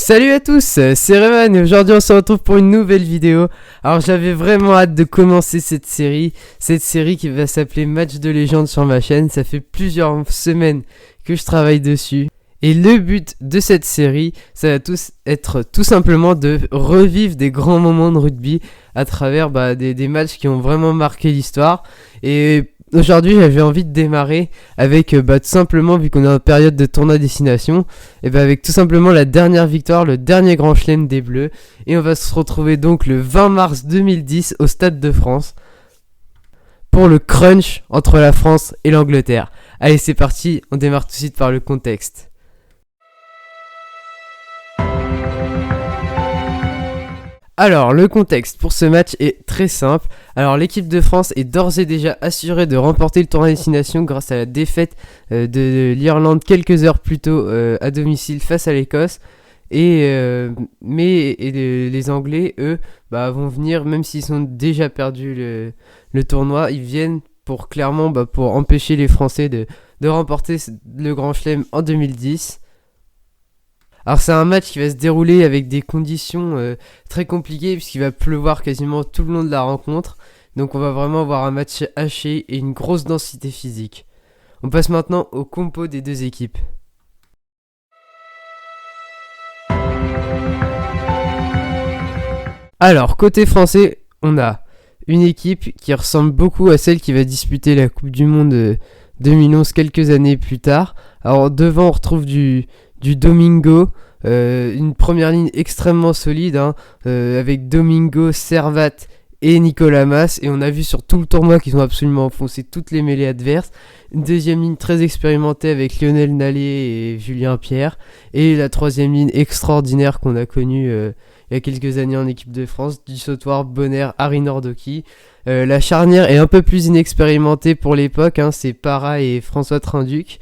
Salut à tous, c'est Revan et aujourd'hui on se retrouve pour une nouvelle vidéo. Alors j'avais vraiment hâte de commencer cette série qui va s'appeler Match de légende sur ma chaîne. Ça fait plusieurs semaines que je travaille dessus. Et le but de cette série, ça va être tout simplement de revivre des grands moments de rugby à travers des matchs qui ont vraiment marqué l'histoire. Et aujourd'hui j'avais envie de démarrer avec tout simplement, vu qu'on est en période de tournoi destination, et avec tout simplement la dernière victoire, le dernier grand chelem des Bleus. Et on va se retrouver donc le 20 mars 2010 au Stade de France pour le crunch entre la France et l'Angleterre. Allez, c'est parti, on démarre tout de suite par le contexte. Alors, le contexte pour ce match est très simple. Alors, l'équipe de France est d'ores et déjà assurée de remporter le tournoi destination grâce à la défaite de l'Irlande quelques heures plus tôt à domicile face à l'Écosse. Les Anglais, eux, vont venir, même s'ils ont déjà perdu le tournoi, ils viennent pour clairement pour empêcher les Français de remporter le Grand Chelem en 2010. Alors c'est un match qui va se dérouler avec des conditions très compliquées puisqu'il va pleuvoir quasiment tout le long de la rencontre. Donc on va vraiment avoir un match haché et une grosse densité physique. On passe maintenant au compo des deux équipes. Alors côté français, on a une équipe qui ressemble beaucoup à celle qui va disputer la Coupe du Monde 2011 quelques années plus tard. Alors devant on retrouve du Domingo, une première ligne extrêmement solide avec Domingo, Servat et Nicolas Mas, et on a vu sur tout le tournoi qu'ils ont absolument enfoncé toutes les mêlées adverses. Une deuxième ligne très expérimentée avec Lionel Nallet et Julien Pierre, et la troisième ligne extraordinaire qu'on a connue il y a quelques années en équipe de France, du Sautoir, Bonner, Harry Nordoki. La charnière est un peu plus inexpérimentée pour l'époque, c'est Para et François Trinduc.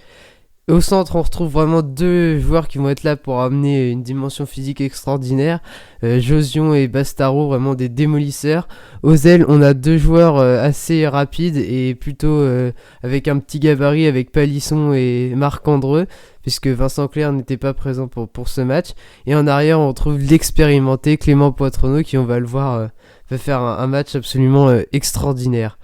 Au centre, on retrouve vraiment deux joueurs qui vont être là pour amener une dimension physique extraordinaire. Josion et Bastaro, vraiment des démolisseurs. Aux ailes, on a deux joueurs assez rapides et plutôt avec un petit gabarit avec Palisson et Marc Andreu, puisque Vincent Clerc n'était pas présent pour ce match. Et en arrière, on retrouve l'expérimenté Clément Poitrenaud qui, on va le voir, va faire un match absolument extraordinaire.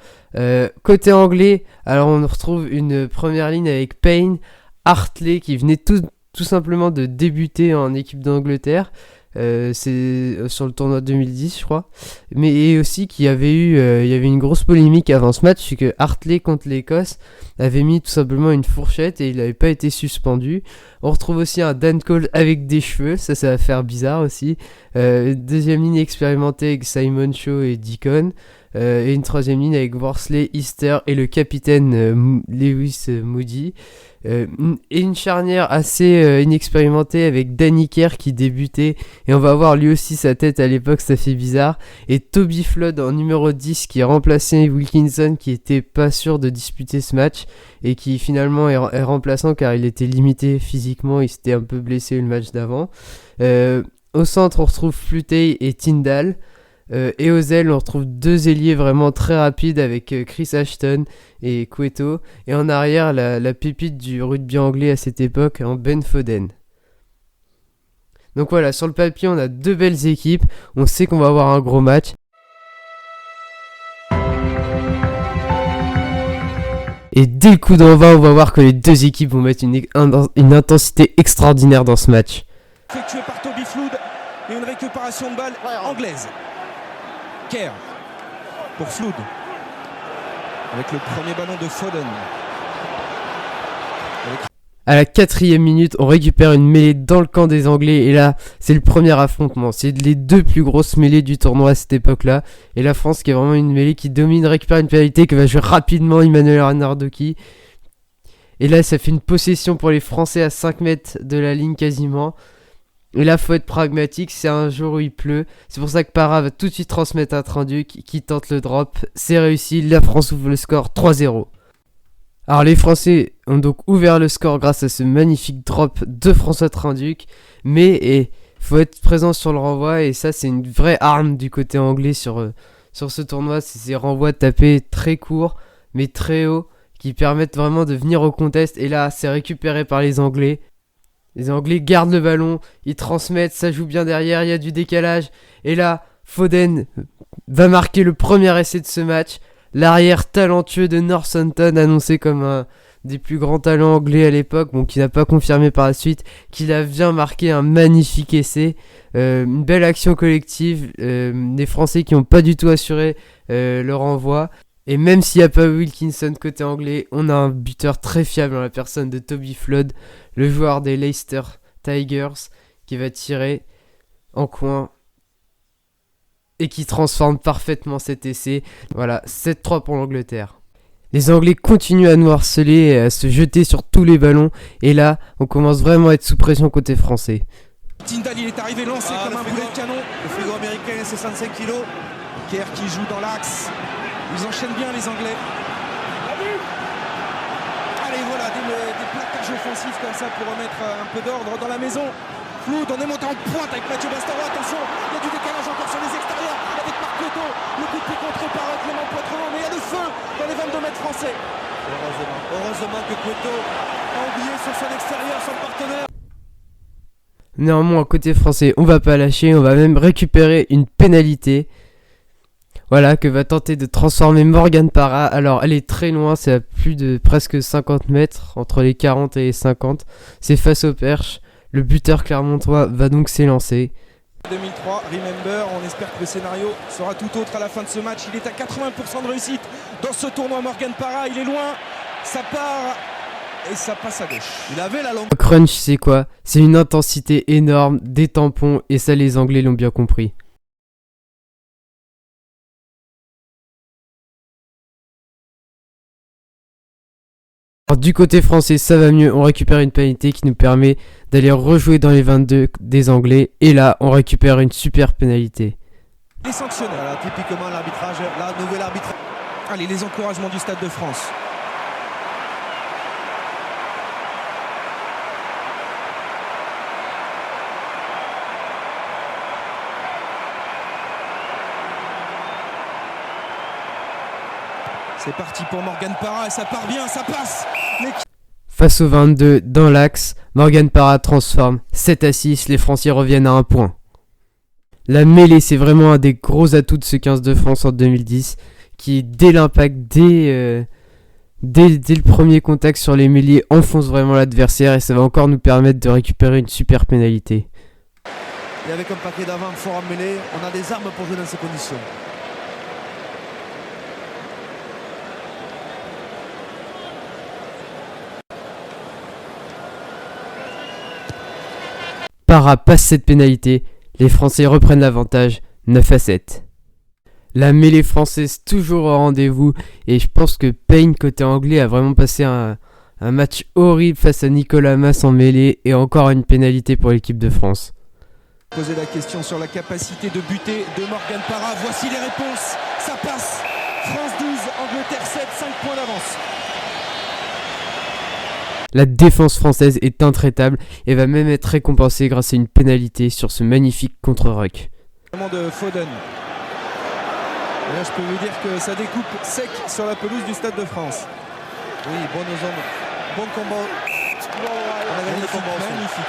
Côté anglais, alors on retrouve une première ligne avec Payne, Hartley qui venait tout simplement de débuter en équipe d'Angleterre, c'est sur le tournoi 2010 je crois, mais aussi qu'il y avait il y avait une grosse polémique avant ce match, c'est que Hartley contre l'Écosse avait mis tout simplement une fourchette et il n'avait pas été suspendu. On retrouve aussi un Dan Cole avec des cheveux, ça va faire bizarre aussi. Deuxième ligne expérimentée avec Simon Shaw et Deacon. Et une troisième ligne avec Worsley, Easter et le capitaine Lewis Moody. Et une charnière assez inexpérimentée avec Danny Kerr qui débutait, et on va voir lui aussi sa tête à l'époque, ça fait bizarre. Et Toby Flood en numéro 10 qui a remplacé Wilkinson qui était pas sûr de disputer ce match et qui finalement est remplaçant car il était limité physiquement, il s'était un peu blessé le match d'avant. Au centre on retrouve Flutey et Tyndall. Et aux ailes, on retrouve deux ailiers vraiment très rapides avec Chris Ashton et Cueto. Et en arrière, la pépite du rugby anglais à cette époque, Ben Foden. Donc voilà, sur le papier, on a deux belles équipes. On sait qu'on va avoir un gros match. Et dès le coup d'envoi, on va voir que les deux équipes vont mettre une intensité extraordinaire dans ce match. Effectué par Toby Flood et une récupération de balle anglaise. Kerr pour Flood avec le premier ballon de Foden. À la 4e minute, on récupère une mêlée dans le camp des Anglais et là, c'est le premier affrontement. C'est les deux plus grosses mêlées du tournoi à cette époque-là. Et la France qui est vraiment une mêlée qui domine, récupère une pénalité que va jouer rapidement Emmanuel Arnardoki. Et là, ça fait une possession pour les Français à 5 mètres de la ligne quasiment. Et là, faut être pragmatique, c'est un jour où il pleut. C'est pour ça que Para va tout de suite transmettre à Trinduc qui tente le drop. C'est réussi, la France ouvre le score 3-0. Alors les Français ont donc ouvert le score grâce à ce magnifique drop de François Trinduc. Mais il faut être présent sur le renvoi et ça c'est une vraie arme du côté anglais sur ce tournoi. C'est ces renvois tapés très courts mais très hauts qui permettent vraiment de venir au contest. Et là c'est récupéré par les Anglais. Les Anglais gardent le ballon, ils transmettent, ça joue bien derrière, il y a du décalage. Et là, Foden va marquer le premier essai de ce match. L'arrière talentueux de Northampton, annoncé comme un des plus grands talents anglais à l'époque, bon, qui n'a pas confirmé par la suite, qu'il a bien marqué un magnifique essai. Une belle action collective, des Français qui n'ont pas du tout assuré le renvoi. Et même s'il n'y a pas Wilkinson côté anglais, on a un buteur très fiable en la personne de Toby Flood, le joueur des Leicester Tigers, qui va tirer en coin et qui transforme parfaitement cet essai. Voilà, 7-3 pour l'Angleterre. Les Anglais continuent à nous harceler et à se jeter sur tous les ballons. Et là, on commence vraiment à être sous pression côté français. Tindall, il est arrivé lancé comme un boulet de canon. Le frigo américain, c'est 65 kg. Kerr qui joue dans l'axe. Ils enchaînent bien les Anglais. Allez, voilà, des plaquages offensifs comme ça pour remettre un peu d'ordre dans la maison. Flood, on est monté en pointe avec Mathieu Bastaro. Attention, il y a du décalage encore sur les extérieurs avec Marc Cotto. Le coup de pied contré par Clément Poitreau, mais il y a le feu dans les 22 mètres français. Heureusement que Cotto a oublié sur son extérieur son partenaire. Néanmoins, côté français, on va pas lâcher, on va même récupérer une pénalité. Voilà, que va tenter de transformer Morgan Parra. Alors, elle est très loin, c'est à plus de presque 50 mètres, entre les 40 et les 50. C'est face au perche. Le buteur clermontois va donc s'élancer. 2003, remember, on espère que le scénario sera tout autre à la fin de ce match. Il est à 80% de réussite dans ce tournoi. Morgan Parra, il est loin, ça part et ça passe à gauche. Il avait la longue. Le crunch, c'est quoi? C'est une intensité énorme, des tampons, et ça les Anglais l'ont bien compris. Alors, du côté français, ça va mieux, on récupère une pénalité qui nous permet d'aller rejouer dans les 22 des Anglais, et là, on récupère une super pénalité. Les sanctionneurs. Voilà, typiquement l'arbitrage, la nouvelle arbitrage. Allez, les encouragements du Stade de France. C'est parti pour Morgan Parra et ça part bien, ça passe. Face aux 22, dans l'axe, Morgan Parra transforme 7-6, les Français reviennent à un point. La mêlée, c'est vraiment un des gros atouts de ce 15 de France en 2010, qui dès l'impact, dès le premier contact sur les mêlées, enfonce vraiment l'adversaire et ça va encore nous permettre de récupérer une super pénalité. Et avec un paquet d'avant fort en mêlée, on a des armes pour jouer dans ces conditions. Parra passe cette pénalité, les Français reprennent l'avantage, 9-7. La mêlée française toujours au rendez-vous et je pense que Payne côté anglais a vraiment passé un match horrible face à Nicolas Mas en mêlée et encore une pénalité pour l'équipe de France. Poser la question sur la capacité de buter de Morgan Parra, voici les réponses, ça passe. France 12, Angleterre 7, 5 points d'avance. La défense française est intraitable et va même être récompensée grâce à une pénalité sur ce magnifique contre-ruck. De Foden. Et là, je peux vous dire que ça découpe sec sur la pelouse du Stade de France. Oui, bonne zone, bon combat. On a gagné le combat aussi. Magnifique.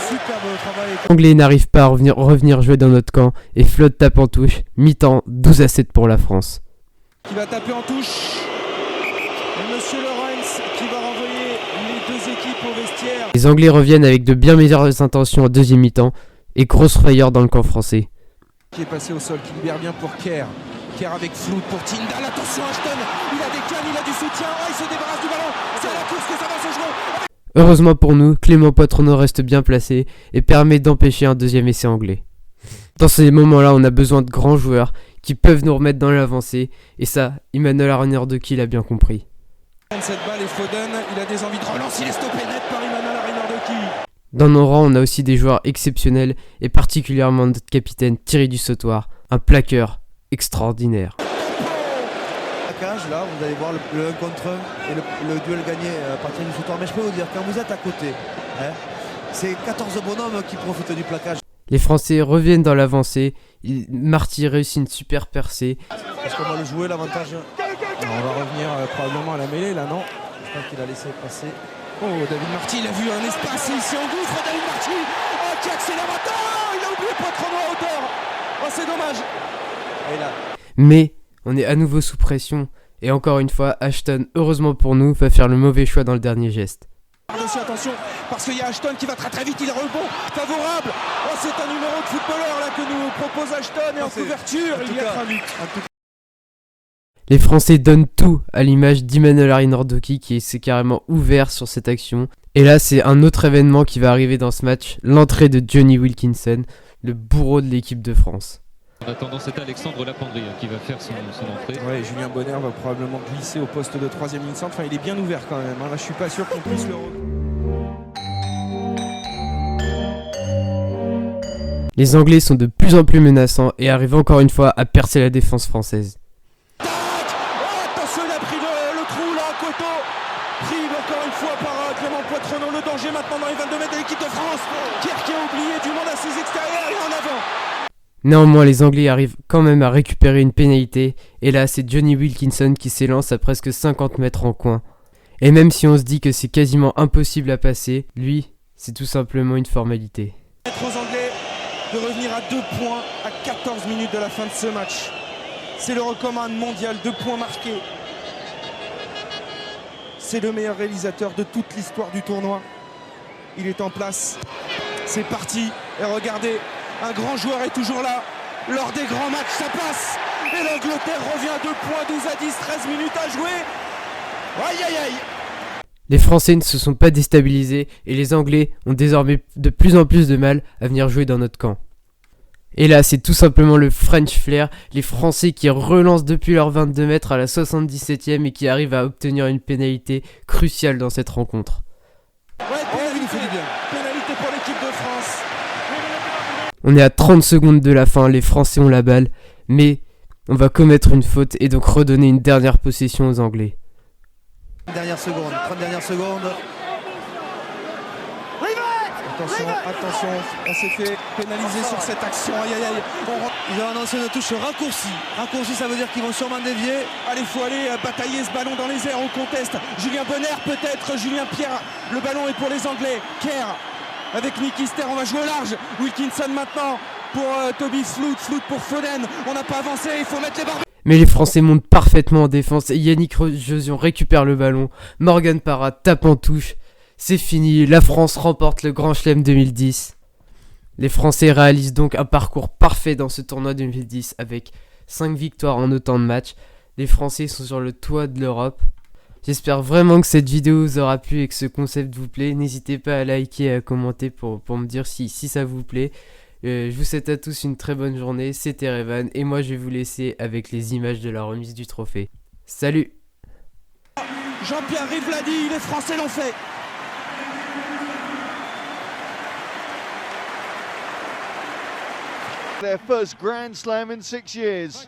Superbe travail. Les Anglais n'arrivent pas à revenir jouer dans notre camp et Flood tape en touche. Mi-temps, 12-7 pour la France. Qui va taper en touche. Et Monsieur Lawrence qui va renvoyer les deux équipes au vestiaire. Les Anglais reviennent avec de bien meilleures intentions en deuxième mi-temps et grosse frayeur dans le camp français. Qui est passé au sol, qui libère bien pour Kerr. Kerr avec Flood pour Tindall. Attention Ashton, il a des cannes, il a du soutien. Oh, il se débarrasse du ballon. C'est à la course que ça va se jouer. Heureusement pour nous, Clément Poitreau reste bien placé et permet d'empêcher un deuxième essai anglais. Dans ces moments-là, on a besoin de grands joueurs qui peuvent nous remettre dans l'avancée et ça, Emmanuel Arnaudoki l'a bien compris. Cette balle et Foden, il a des envies de relance, il est stoppé net par Emmanuel Arnaudoki. Dans nos rangs, on a aussi des joueurs exceptionnels et particulièrement notre capitaine Thierry Dussautoir, un plaqueur extraordinaire. Là, vous allez voir le 1 contre 1 et le duel gagné par Thierry Dussautoir. Mais je peux vous dire, quand vous êtes à côté, c'est 14 bonhommes qui profitent du plaquage. Les Français reviennent dans l'avancée, Marty réussit une super percée. Est-ce qu'on va le jouer l'avantage? On va revenir probablement à la mêlée là, non? Je pense qu'il a laissé passer. Oh, David Marty, il a vu un espace et il s'y engouffre. David Marty, oh, qui accélère maintenant. Il a oublié Poitronneau à hauteur. Oh, c'est dommage. Et là, Mais on est à nouveau sous pression. Et encore une fois, Ashton, heureusement pour nous, va faire le mauvais choix dans le dernier geste. Aussi attention, parce qu'il y a Ashton qui va très très vite, il a rebond favorable. Oh, c'est un numéro de footballeur là que nous propose Ashton et en couverture, il y a un but. Les Français donnent tout à l'image d'Emmanuel Arinordoki qui s'est carrément ouvert sur cette action. Et là, c'est un autre événement qui va arriver dans ce match, l'entrée de Johnny Wilkinson, le bourreau de l'équipe de France. En attendant, c'est Alexandre Lapendry qui va faire son entrée. Ouais, Julien Bonner va probablement glisser au poste de troisième ligne centre. Enfin, il est bien ouvert quand même. Là, je suis pas sûr qu'on puisse le. Les Anglais sont de plus en plus menaçants et arrivent encore une fois à percer la défense française. Tac, oh, attention, il a pris le trou là, Coteau. Pris encore une fois par Clément Poitronneau. Le danger maintenant dans les 22 mètres de l'équipe de France. Pierre qui a oublié du monde à ses extérieurs et en avant. Néanmoins, les Anglais arrivent quand même à récupérer une pénalité, et là c'est Johnny Wilkinson qui s'élance à presque 50 mètres en coin. Et même si on se dit que c'est quasiment impossible à passer, lui, c'est tout simplement une formalité. Aux Anglais de revenir à 2 points à 14 minutes de la fin de ce match. C'est le record mondial, 2 points marqués. C'est le meilleur réalisateur de toute l'histoire du tournoi. Il est en place. C'est parti. Et regardez, un grand joueur est toujours là. Lors des grands matchs, ça passe. Et l'Angleterre revient à 2 points, 12 à 10, 13 minutes à jouer. Aïe aïe aïe. Les Français ne se sont pas déstabilisés et les Anglais ont désormais de plus en plus de mal à venir jouer dans notre camp. Et là, c'est tout simplement le French Flair, les Français qui relancent depuis leurs 22 mètres à la 77e et qui arrivent à obtenir une pénalité cruciale dans cette rencontre. Ouais, pénalité pour l'équipe de France. On est à 30 secondes de la fin, les Français ont la balle, mais on va commettre une faute et donc redonner une dernière possession aux Anglais. 30 dernières secondes. Attention, on s'est fait pénaliser sur cette action. Aïe aïe aïe. Ils ont annoncé une touche raccourci. Raccourci, ça veut dire qu'ils vont sûrement dévier. Allez, faut aller batailler ce ballon dans les airs, on conteste. Julien Bonner peut-être, Julien Pierre. Le ballon est pour les Anglais. Kerr avec Nicky Ster, on va jouer au large. Wilkinson maintenant pour Toby Flood pour Foden. On n'a pas avancé, il faut mettre les barres. Mais les Français montent parfaitement en défense et Yannick Josion récupère le ballon. Morgan Parra tape en touche. C'est fini, la France remporte le Grand Chelem 2010. Les Français réalisent donc un parcours parfait dans ce tournoi 2010 avec 5 victoires en autant de matchs. Les Français sont sur le toit de l'Europe. J'espère vraiment que cette vidéo vous aura plu et que ce concept vous plaît. N'hésitez pas à liker et à commenter pour me dire si ça vous plaît. Je vous souhaite à tous une très bonne journée. C'était Revan et moi je vais vous laisser avec les images de la remise du trophée. Salut! Jean-Pierre Rive l'a dit, les Français l'ont fait. Their first Grand Slam in 6 years.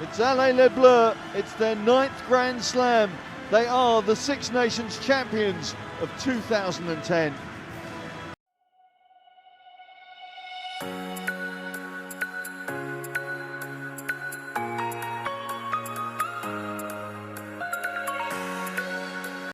It's Alain Le Bleu, it's their 9th Grand Slam. They are the Six Nations champions of 2010.